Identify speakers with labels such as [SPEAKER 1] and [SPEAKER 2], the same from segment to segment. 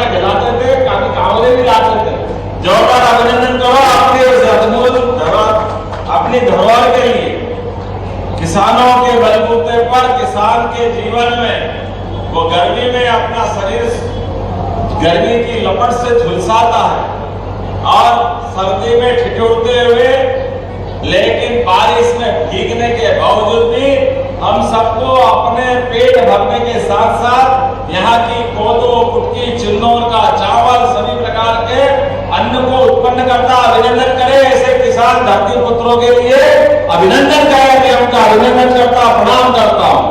[SPEAKER 1] तमाशा खिलाते थे, कांवड़े भी लाते थे। जोरदार अभिनंदन करो अपनी धरोहर के लिए। किसानों के बलबूते पर किसान के जीवन में वो गर्मी में अपना शरीर गर्मी की लपट से झुलसाता है और सर्दी में ठिठुरते हुए, लेकिन बारिश में भीगने के बावजूद भी हम सबको अपने पेट भरने के साथ साथ यहाँ की कोदो, कुटकी, चिन्नौर का चावल, सभी प्रकार के अन्न को उत्पन्न करता। अभिनंदन करें ऐसे किसान धरती पुत्रों के लिए, अभिनंदन करें कि उनका अभिनंदन करता, प्रणाम करता हूँ।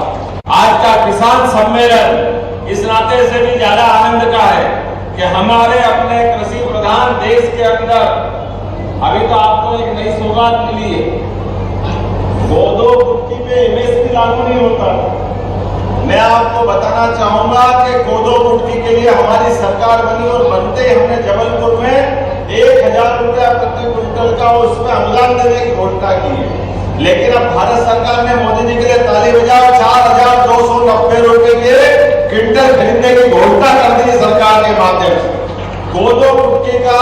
[SPEAKER 1] आज का किसान सम्मेलन इस नाते से भी ज्यादा आनंद का है कि हमारे अपने कृषि प्रधान देश के अंदर अभी तो आपको एक नई सौगात मिली है। कोदो, कुटकी पे एमएसपी लागू नहीं होता। मैं आपको बताना चाहूंगा कि कोदो, कुटकी के लिए हमारी सरकार बनी और बनते हमने जबलपुर में 1000 रुपया प्रति क्विंटल का उसमें अनुदान देने की घोषणा की है। लेकिन अब भारत सरकार ने मोदी जी के लिए ताली बजाओ 4290 रुपए के क्विंटल खरीदने की घोषणा कर दी सरकार के माध्यम से। कोदो, कुटकी का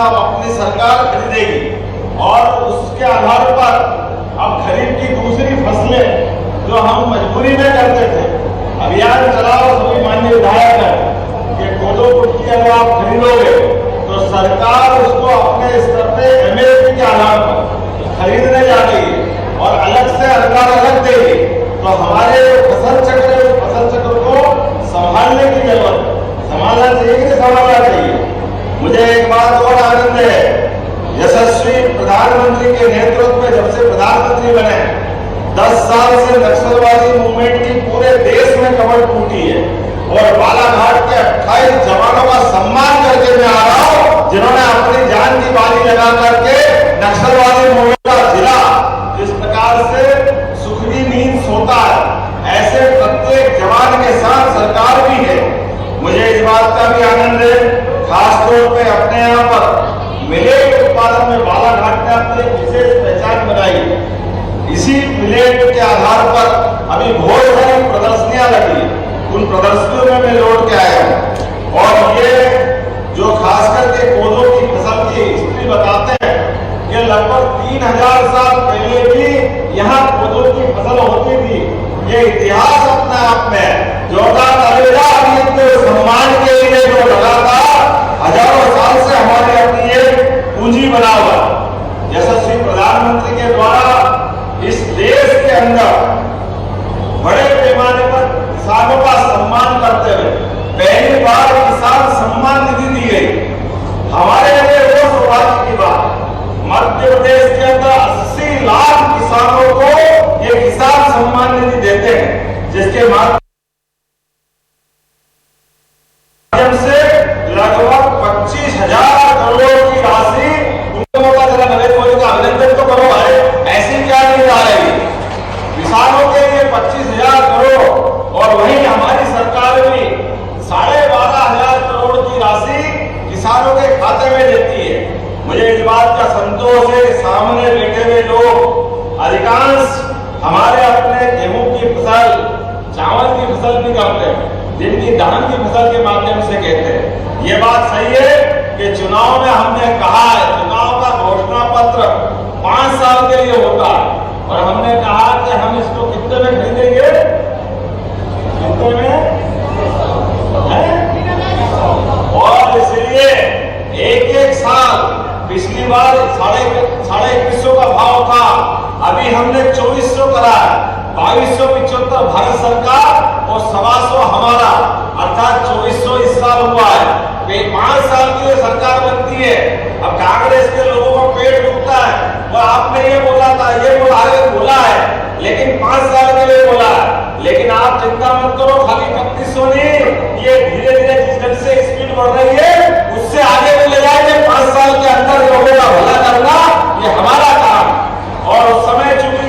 [SPEAKER 1] अपनी सरकार खरीदेगी और उसके आधार पर अब खरीफ की दूसरी फसलें जो हम मजबूरी में करते थे, अभियान चलाओ सभी माननीय विधायक है कि कोदो, कुटकी अगर आप खरीदोगे तो सरकार उसको अपने स्तर पे एमएसपी के आधार पर खरीदने जा रही है और अलग से अनुदान अलग देगी। तो हमारे फसल चक्र को संभालने की जरूरत है। संभालना चाहिए कि संभालना चाहिए। मुझे एक बात और आनंद है, यशस्वी प्रधानमंत्री के नेतृत्व में जब से प्रधानमंत्री बने 10 साल से नक्सलवादी मूवमेंट की पूरे देश में कमर टूटी है और बालाघाट के 28 जवानों का सम्मान करके मैं आ रहा हूं जिन्होंने अपनी जान की बाजी लगा करके नक्सलवादी मूवमेंट का जिला जिस प्रकार से सुखदी नींद सोता है, ऐसे प्रत्येक जवान के साथ सरकार भी है। मुझे इस बात का भी आनंद है, खासतौर पे अपने यहाँ पर मिलेट उत्पादन में बालाघाट ने अपनी विशेष पहचान बनाई। इसी मिलेट के आधार पर अभी बहुत सारी प्रदर्शनियां लगी, उन प्रदर्शनियों में मैं लौट के आया हूँ। और ये जो खास करके कोदो की फसल की हिस्ट्री बताते हैं कि लगभग 3000 साल पहले भी यहाँ कोदो की फसल होती थी। ये इतिहास अपने आप में जोरदार सम्मान के लिए जो लगातार हजारों साल से हमारे अपनी एक पूंजी बना हुआ। यशस्वी प्रधानमंत्री के द्वारा इस देश के अंदर बड़े पैमाने पर किसानों का सम्मान करते हुए पहली बार किसान सम्मान निधि दी गई। हमारे लिए वो सौभाग्य की बात, मध्य प्रदेश के अंदर 80 लाख किसानों को ये किसान सम्मान निधि देते हैं, जिसके माध्यम से लगभग 25,000 करोड़ की राशि उनको जरा नरेंद्र मोदी का अभिनंदन तो करो भाई, ऐसी क्या नहीं आ रही किसानों के लिए 25,000 करोड़ और वहीं हमारी सरकार भी 12,500 करोड़ की राशि किसानों के खाते में देती है। मुझे इस बात का संतोष है, सामने बैठे हुए लोग अधिकांश हमारे अपने गेहूं की फसल, चावल की फसल भी करते हैं, जिनकी धान की फसल के माध्यम से कहते हैं। ये बात सही है कि चुनाव में हमने कहा है, चुनाव का घोषणा पत्र 5 साल के लिए होता है और हमने कहा कि हम इसको कितने में खरीदेंगे, कितने में है? और इसलिए एक साल, पिछली बार 21,500 का भाव था, अभी हमने 2400 करा है, 2275 भारत सरकार और 125 हमारा, अर्थात 2400 इस साल हुआ है। 5 साल के लिए सरकार बनती है। अब कांग्रेस के लोगों को पेट दुखता है, तो आपने ये बोला था, ये बोला है, लेकिन 5 साल के लिए बोला है। लेकिन आप चिंता मत करो, खाली 3100 नहीं, ये धीरे धीरे जिस ढंग से स्पीड बढ़ रही है उससे आगे भी ले जाएंगे। 5 साल के अंदर लोगों का भला करना ये हमारा काम। और उस समय चूंकि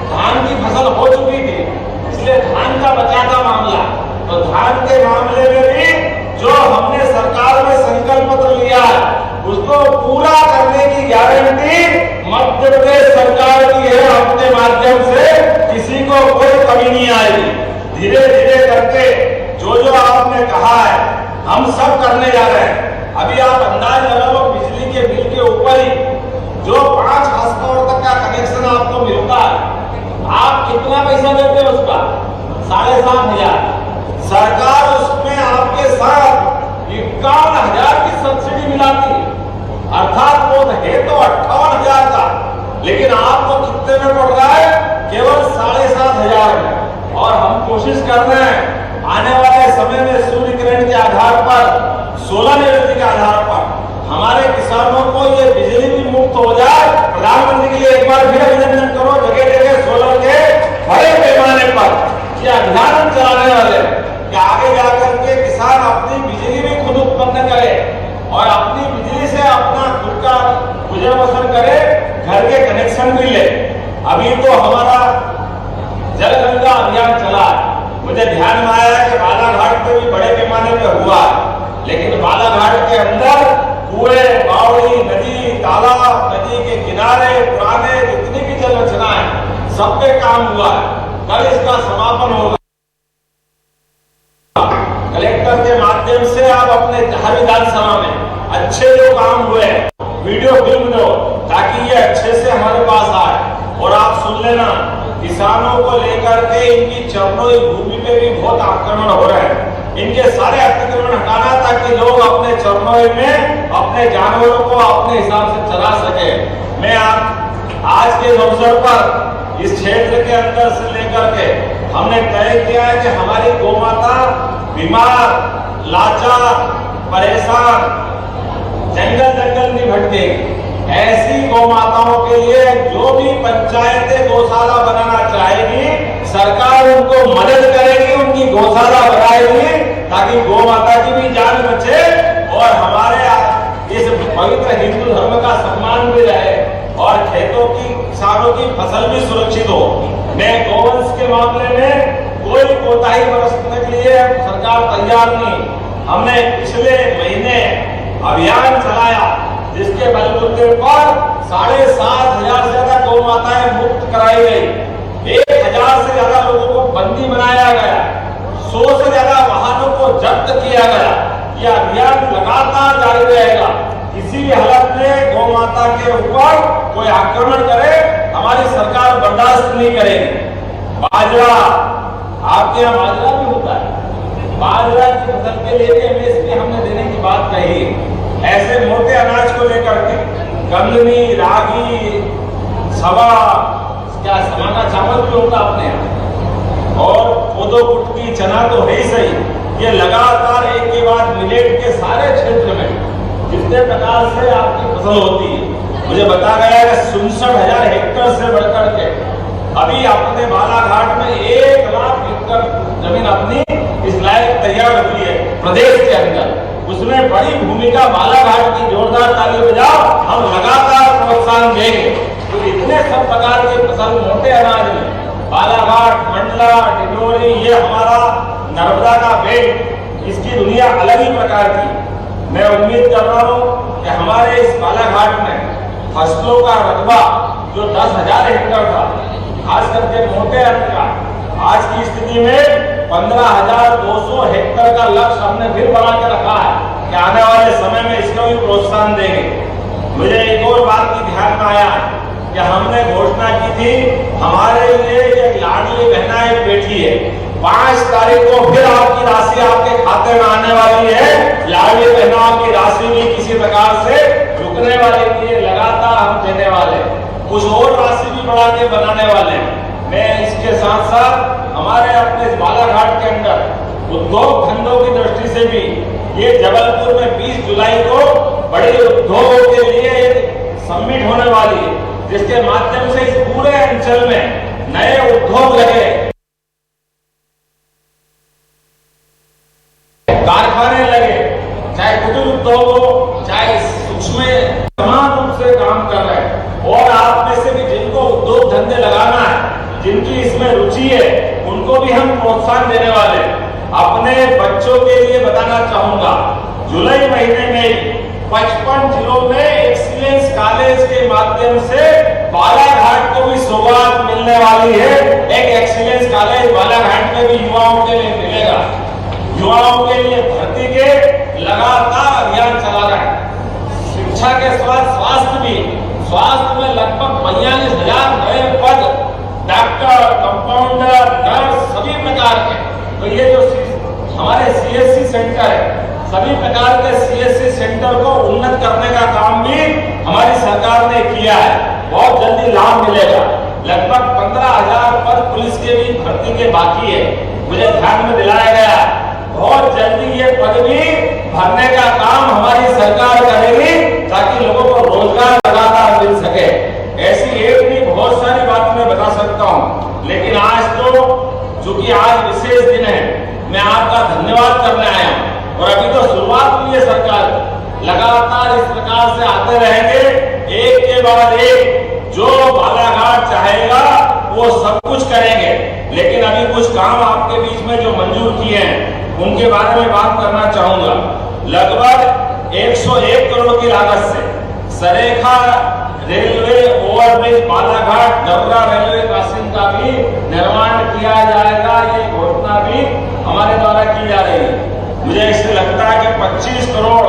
[SPEAKER 1] धान की फसल हो चुकी थी, इसलिए धान का बचा था मामला, तो धान के मामले में भी जो हमने सरकार में संकल्प पत्र लिया है उसको पूरा करने की गारंटी मध्य प्रदेश सरकार की है। अपने माध्यम से किसी को कोई कमी नहीं आएगी। धीरे धीरे करके जो आपने कहा है हम सब करने जा रहे हैं। अभी आप अंदाज लगा लो, बिजली के बिल के ऊपर ही जो 5 हॉर्स तक का कनेक्शन आपको मिलता है, आप कितना पैसा देते हो उसका? 7,500। सरकार उसमें आपके साथ 51,000 की सब्सिडी मिलाती है, अर्थात वो है तो 58,000 का, लेकिन आपको कितने में पड़ रहा है? केवल 7,500 में। और हम कोशिश कर रहे हैं आने वाले समय में सूर्य किरण के आधार पर, सोलर एनर्जी के आधार पर हमारे किसानों को ये बिजली भी मुफ्त हो जाए। प्रधानमंत्री के लिए एक बार फिर अभिनंदन करो, जगह जगह सोलर के बड़े पैमाने पर ये अभियान हम चलाने वाले कि आगे जाकर के किसान अपनी बिजली भी खुद उत्पन्न करे और अपनी बिजली से अपना खुद का गुजर बसर करे, घर के कनेक्शन भी ले। अभी तो हमारा जल गंगा अभियान चला है, मुझे ध्यान में आया कि बालाघाट पे भी बड़े पैमाने पे हुआ है, लेकिन बालाघाट के अंदर कुएं, बावड़ी, नदी, तालाब, नदी के किनारे पुराने जितनी भी जल रचना है सब पे काम हुआ है। कल इसका समापन होगा। कलेक्टर के माध्यम से आप अपने हर विधानसभा में अच्छे जो काम हुए वीडियो फिल्म दो, ताकि ये अच्छे से हमारे पास आए। और आप सुन लेना, किसानों को लेकर के इनकी चरणों भूमि पे भी बहुत आक्रमण हो रहे हैं। इनके सारे अतिक्रमण हटाना ताकि लोग अपने चरणों में अपने जानवरों को अपने हिसाब से चरा सके। मैं आज के अवसर पर इस क्षेत्र के अंदर से लेकर के हमने तय किया है कि हमारी गौमाता बीमार, लाचार, परेशान, जंगल जंगल नहीं भटकेगी। ऐसी गौमाताओं के लिए जो भी पंचायतें गौशाला बनाना चाहेगी, सरकार उनको मदद करेगी, उनकी गौशाला बनाएगी, ताकि गौ माता की भी जान बचे और हमारे इस पवित्र हिंदू धर्म का सम्मान भी रहे और खेतों की, किसानों की फसल भी सुरक्षित हो। मैं गौवंश के मामले में कोई कोताही बरतने के लिए सरकार तैयार नहीं। हमने पिछले महीने अभियान चलाया जिसके बलबूते पर 7,500 से ज्यादा गौ माताएं मुक्त कराई गई, 1,000 से ज्यादा लोगों को बंदी बनाया गया, 100 से ज्यादा वाहनों को जब्त किया गया। यह अभियान लगातार जारी रहेगा। किसी भी हालत में गौ माता के ऊपर कोई आक्रमण करे, हमारी सरकार बर्दाश्त नहीं करेगी। बाजरा, आपके यहाँ बाजरा भी होता है, बाजरा की फसल के लिए एमएसपी हमने देने की बात कही। ऐसे मोटे अनाज को लेकर के गंदनी, रागी, सवा, क्या सवा का चावल भी होता अपने यहाँ, और कोदो, कुटकी, चना तो है ही सही। ये लगातार एक के बाद मिलेट के सारे क्षेत्र में जितने प्रकार से आपकी फसल होती है, मुझे बताया गया है 67,000 हेक्टेयर से बढ़कर के अभी अपने बालाघाट में 1 लाख हेक्टेयर जमीन अपनी इस लायक तैयार हुई है प्रदेश के अंदर। उसमें बड़ी भूमिका बालाघाट की, जोरदार ताली बजाओ। हम लगातार प्रोत्साहन देंगे तो इतने सब प्रकार के फसल मोटे अनाज में बालाघाट, मंडला, डिंडोरी, ये हमारा नर्मदा का बेल्ट, इसकी दुनिया अलग ही प्रकार की। मैं उम्मीद कर रहा हूँ कि हमारे इस बालाघाट में फसलों का रकबा जो 10,000 हेक्टेयर था, खास करके मोटे अन्न का, आज की स्थिति में 15,200 हेक्टेयर का लक्ष्य हमने फिर बना के रखा है कि आने वाले समय में इसको भी प्रोत्साहन देंगे। मुझे एक और बात की ध्यान में आया कि हमने घोषणा की थी, हमारे लिए एक लाडली बहना एक बेटी है, 5 तारीख को फिर आपकी राशि आपके खाते में आने वाली है। लाडली बहनों की राशि भी किसी प्रकार से रुकने वाली नहीं है, लगातार हम देने वाले, कुछ और राशि भी बढ़ा के बनाने वाले हैं। मैं इसके साथ साथ हमारे अपने बालाघाट के अंदर उद्योग धंधों की दृष्टि से भी ये जबलपुर में 20 जुलाई को बड़े उद्योगों के लिए एक समिट होने वाली है, जिसके माध्यम से इस पूरे अंचल में नए उद्योग लगे, कारखाने लगे, चाहे कुटीर उद्योग हो, चाहे सूक्ष्म, समान रूप से काम कर रहे हैं। और आप में से भी जिनको उद्योग धंधे लगाना है, जिनकी इसमें रुचि है, उनको भी हम प्रोत्साहन देने वाले। अपने बच्चों के लिए बताना चाहूंगा, जुलाई महीने में 55 जिलों में एक्सीलेंस कॉलेज के माध्यम से बालाघाट को भी सौगात मिलने वाली है। एक एक्सीलेंस कॉलेज बालाघाट में भी युवाओं के लिए मिलेगा। युवाओं के लिए भर्ती के लगातार अभियान चला रहा है। शिक्षा के साथ स्वास्थ्य में लगभग 42,000 नए पद, डॉक्टर, कंपाउंडर, नर्स, सभी प्रकार के। तो ये जो हमारे सीएससी सेंटर है, सभी प्रकार के सीएससी सेंटर को उन्नत करने का काम भी हमारी सरकार ने किया है। बहुत जल्दी लाभ मिलेगा। लगभग 15,000 पद पुलिस के भी भर्ती के बाकी है, मुझे ध्यान में दिलाया गया। बहुत जल्दी ये पद भी भरने का काम हमारी सरकार करेगी ताकि लोगों को रोजगार लगातार मिल सके। ऐसी एक भी बहुत सारी बात मैं बता सकता हूँ, लेकिन आज तो चूंकि आज विशेष दिन है, मैं आपका धन्यवाद करने आया हूँ। और अभी तो शुरुआत हुई है सरकार, लगातार इस प्रकार से आते रहेंगे, एक के बाद एक। जो बालाघाट चाहेगा वो सब कुछ करेंगे, लेकिन अभी कुछ काम आपके बीच में जो मंजूर किए हैं उनके बारे में बात करना चाहूंगा। लगभग 101 करोड़ की लागत से Sarekha railway overbridge Balaghat Dabra railway crossing का भी निर्माण किया जाएगा। ये घोषणा भी हमारे द्वारा की जा रही है। मुझे इससे लगता है कि 25 करोड़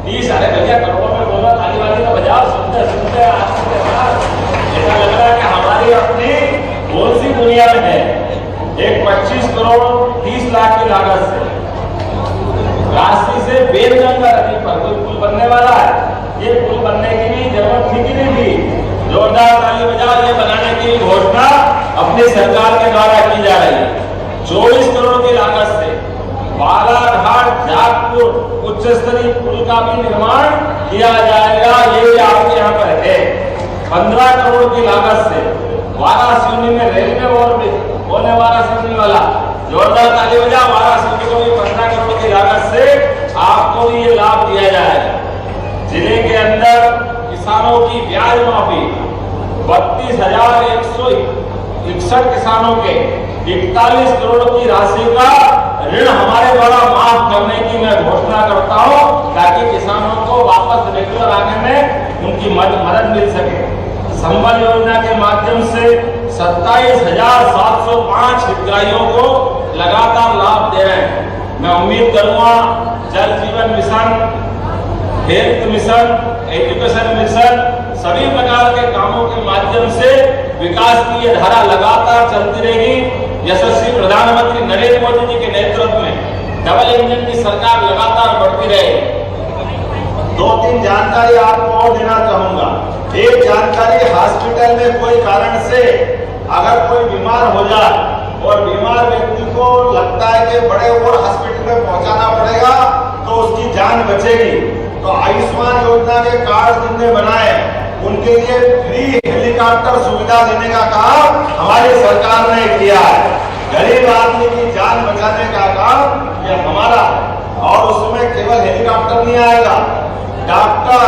[SPEAKER 1] 30 अरे भैया करोड़ों में बोला, ताली वाली का बजाओ, सुनते सुनते ऐसा लग रहा है कि हमारी अपनी कौन सी दुनिया में है। एक 25 करोड़ 30 लाख की लागत से राशि से बेलगंगा नदी पर कोई पुल बनने वाला है। ये पुल बनने की भी जरूरत थी कि नहीं थी? जोरदार ताली बजाओ। ये बनाने की घोषणा अपनी सरकार के द्वारा की जा रही है। 24 करोड़ की लागत से बालाघाट जागपुर उच्च स्तरीय पुल का भी निर्माण किया जाएगा। ये आपके यहाँ पर है। 15 करोड़ की लागत से वाराणसी में रेलवे ओवरब्रिज होने वाराणसी वाला, जोरदार ताली बजाओ। वाराणसी को भी 15 करोड़ की लागत से आपको भी ये लाभ दिया जाएगा। जिले के अंदर किसानों की ब्याज माफी 32,161 किसानों के 41 करोड़ की राशि का ऋण हमारे द्वारा माफ करने की मैं घोषणा करता हूं, ताकि किसानों को वापस रेगुलर आने में उनकी मदद मिल सके। संबल योजना के माध्यम से 27,705 हितग्राहियों को लगातार लाभ दे रहे हैं। मैं उम्मीद करूंगा जल जीवन mission, health mission, education mission, सभी प्रकार के कामों के माध्यम से विकास की ये धारा लगातार चलती रहेगी। यशस्वी प्रधानमंत्री नरेंद्र मोदी जी के नेतृत्व में डबल इंजन की सरकार लगातार बढ़ती रहेगी। 2-3 जानकारी आपको और देना चाहूंगा। एक जानकारी, हॉस्पिटल में कोई कारण से अगर कोई बीमार हो जाए और बीमार व्यक्ति को लगता है कि बड़े और हॉस्पिटल में पहुंचाना पड़ेगा तो उसकी जान बचेगी, तो आयुष्मान योजना के कार्ड जिनने बनाए उनके लिए फ्री हेलीकॉप्टर सुविधा देने का काम हमारी सरकार ने किया है। गरीब आदमी की जान बचाने का काम ये हमारा है। और उसमें केवल हेलीकॉप्टर नहीं आएगा, doctor,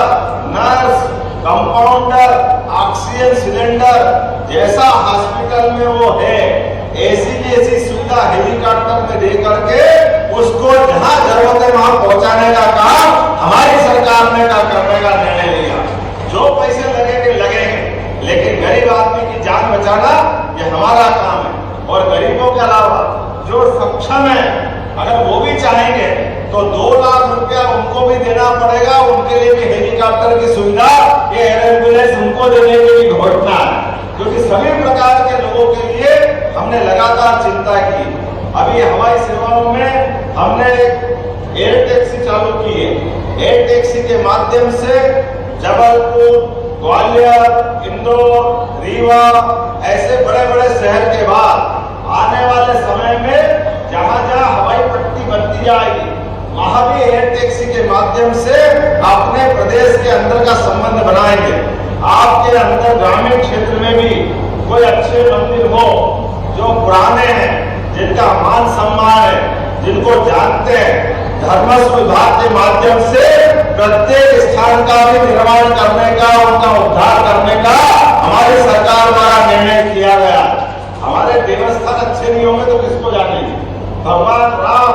[SPEAKER 1] nurse, compounder, oxygen cylinder जैसा हॉस्पिटल में वो है, ऐसी की ऐसी सुविधा हेलीकॉप्टर में दे करके उसको जहां जरूरत है वहां पहुंचाने का काम हमारी सरकार ने करने का निर्णय लिया। जो पैसे लगेंगे, लेकिन गरीब आदमी की जान बचाना ये हमारा काम है। और गरीबों के अलावा जो सक्षम है, अगर वो भी चाहेंगे तो 2 लाख रुपया उनको भी देना पड़ेगा। उनके लिए भी हेलीकॉप्टर की सुविधा, ये एम्बुलेंस उनको देने की भी घोषणा है, क्योंकि सभी प्रकार के लोगों के लिए हमने लगातार चिंता की। अभी हवाई सेवाओं में हमने एयर टैक्सी चालू की है। एयर टैक्सी के माध्यम से जबलपुर, ग्वालियर, इंदौर, रीवा ऐसे बड़े बड़े शहर के बाद आने वाले समय में जहां जहां हवाई पट्टी बनती जाएगी वहां भी एयर टैक्सी के माध्यम से अपने प्रदेश के अंदर का संबंध बनाएंगे। आपके अंदर ग्रामीण क्षेत्र में भी कोई अच्छे मंदिर हो जो पुराने हैं, जिनका मान सम्मान है, जिनको जानते हैं, धर्मस्व विभाग के माध्यम से प्रत्येक स्थान का भी निर्माण करने का, उनका उद्धार करने का हमारी सरकार द्वारा निर्णय किया गया। हमारे देवस्थान अच्छे नहीं होंगे तो किसको जानेंगे? भगवान राम,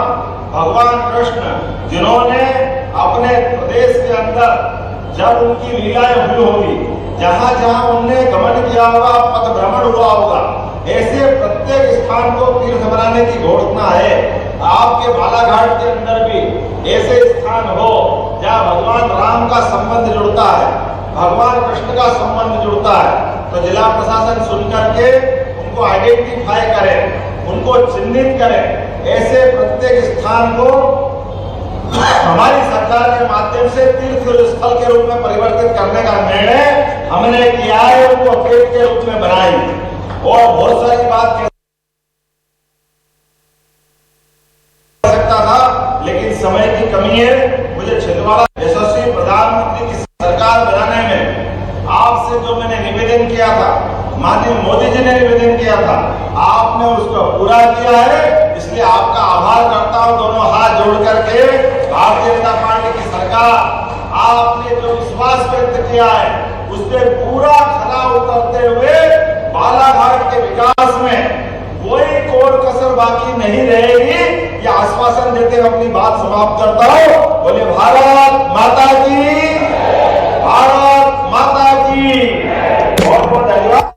[SPEAKER 1] भगवान कृष्ण, जिन्होंने अपने प्रदेश के अंदर जब उनकी लीलाएं हुई होगी, जहां जहां उनने गमन किया होगा, पथ भ्रमण हुआ होगा, ऐसे प्रत्येक स्थान को तीर्थ बनाने की घोषणा है। आपके बालाघाट के अंदर भी ऐसे स्थान स्थान हो जहाँ भगवान राम का संबंध जुड़ता है, भगवान कृष्ण का संबंध जुड़ता है, तो जिला प्रशासन सुनकर के उनको आइडेंटिफाई करे, उनको चिन्हित करे। ऐसे प्रत्येक स्थान को हमारी सरकार के माध्यम से तीर्थ स्थल के रूप में परिवर्तित करने का निर्णय हमने किया है, उनको पेट के रूप में बनाई। और बहुत सारी बात कह सकता था, लेकिन समय की कमी है। मुझे छिंदवाड़ा यशस्वी प्रधानमंत्री की सरकार बनाने में आपसे जो मैंने निवेदन किया था, माननीय मोदी जी ने निवेदन किया था, आपने उसको पूरा किया है, इसलिए आपका आभार करता हूं। दोनों हाथ जोड़ करके भारतीय जनता पार्टी की सरकार, आपने जो विश्वास व्यक्त किया है उससे पूरा खरा उतरते हुए बालाघाट के विकास में कोई कोर कसर बाकी नहीं रहेगी, यह आश्वासन देते हुए अपनी बात समाप्त करता हूं। बोले भारत माता की, भारत माता की। बहुत बहुत धन्यवाद।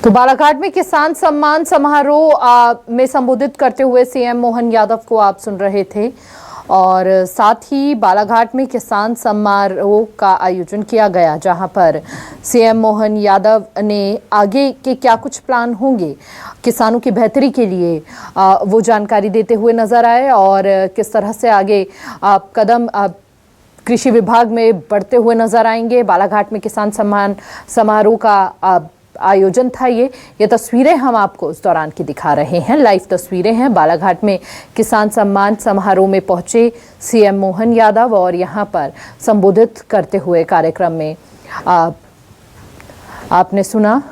[SPEAKER 2] तो बालाघाट में किसान सम्मान समारोह में संबोधित करते हुए सीएम मोहन यादव को आप सुन रहे थे, और साथ ही बालाघाट में किसान समारोह का आयोजन किया गया, जहां पर सीएम मोहन यादव ने आगे के क्या कुछ प्लान होंगे किसानों की बेहतरी के लिए वो जानकारी देते हुए नजर आए, और किस तरह से आगे कदम कृषि विभाग में बढ़ते हुए नजर आएंगे। बालाघाट में किसान सम्मान समारोह का आयोजन था। ये तस्वीरें हम आपको उस दौरान की दिखा रहे हैं, लाइव तस्वीरें हैं। बालाघाट में किसान सम्मान समारोह में पहुंचे सीएम मोहन यादव, और यहां पर संबोधित करते हुए कार्यक्रम में आपने सुना।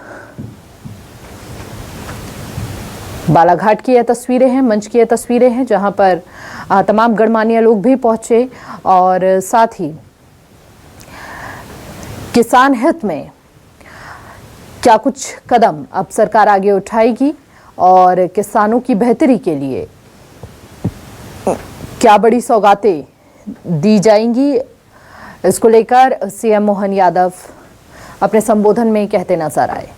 [SPEAKER 2] बालाघाट की यह तस्वीरें हैं, मंच की यह तस्वीरें हैं, जहां पर तमाम गणमान्य लोग भी पहुंचे, और साथ ही किसान हित में क्या कुछ कदम अब सरकार आगे उठाएगी और किसानों की बेहतरी के लिए क्या बड़ी सौगातें दी जाएंगी, इसको लेकर सीएम मोहन यादव अपने संबोधन में कहते नजर आए।